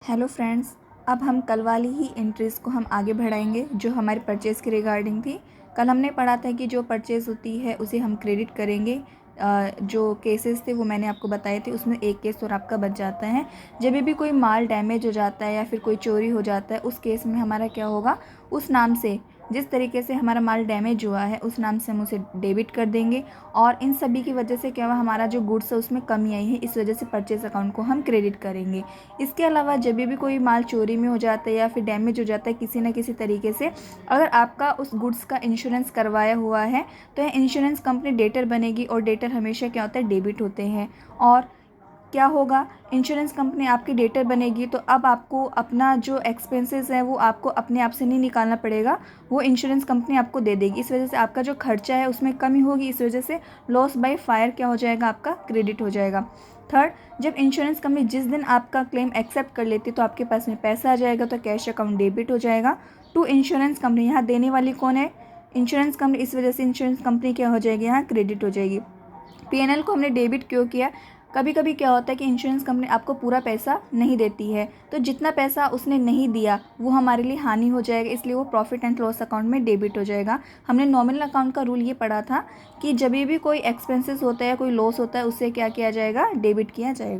Hello friends, अब हम कल वाली ही एंट्रीज़ को हम आगे बढ़ाएंगे जो हमारे परचेज़ के रिगार्डिंग थी। कल हमने पढ़ा था कि जो परचेज़ होती है उसे हम क्रेडिट करेंगे। जो केसेस थे वो मैंने आपको बताए थे, उसमें एक केस और आपका बच जाता है। जब भी कोई माल डैमेज हो जाता है या फिर कोई चोरी हो जाता है, उस केस में हमारा क्या होगा, उस नाम से, जिस तरीके से हमारा माल डैमेज हुआ है उस नाम से हम उसे डेबिट कर देंगे। और इन सभी की वजह से क्या हुआ, हमारा जो गुड्स है उसमें कमी आई है, इस वजह से परचेज़ अकाउंट को हम क्रेडिट करेंगे। इसके अलावा जब भी कोई माल चोरी में हो जाता है या फिर डैमेज हो जाता है किसी न किसी तरीके से, अगर आपका उस गुड्स का इंश्योरेंस करवाया हुआ है तो यह इंश्योरेंस कंपनी डेटर बनेगी। और डेटर हमेशा क्या होता है, डेबिट होते हैं। और क्या होगा, इंश्योरेंस कंपनी आपकी डेटर बनेगी तो अब आपको अपना जो एक्सपेंसेस है वो आपको अपने आप से नहीं निकालना पड़ेगा, वो इंश्योरेंस कंपनी आपको दे देगी। इस वजह से आपका जो खर्चा है उसमें कमी होगी। इस वजह से लॉस बाय फायर क्या हो जाएगा, आपका क्रेडिट हो जाएगा। थर्ड, जब इंश्योरेंस कंपनी जिस दिन आपका क्लेम एक्सेप्ट कर लेती तो आपके पास में पैसा आ जाएगा, तो कैश अकाउंट डेबिट हो जाएगा टू इंश्योरेंस कंपनी। यहाँ देने वाली कौन है, इंश्योरेंस कंपनी। इस वजह से इंश्योरेंस कंपनी क्या हो जाएगी, यहाँ क्रेडिट हो जाएगी। पीएनएल को हमने डेबिट क्यों किया, कभी कभी क्या होता है कि इंश्योरेंस कंपनी आपको पूरा पैसा नहीं देती है, तो जितना पैसा उसने नहीं दिया वो हमारे लिए हानि हो जाएगा, इसलिए वो प्रॉफिट एंड लॉस अकाउंट में डेबिट हो जाएगा। हमने नॉमिनल अकाउंट का रूल ये पढ़ा था कि जब भी कोई एक्सपेंसेस होता है, कोई लॉस होता है, उससे क्या किया जाएगा, डेबिट किया जाएगा।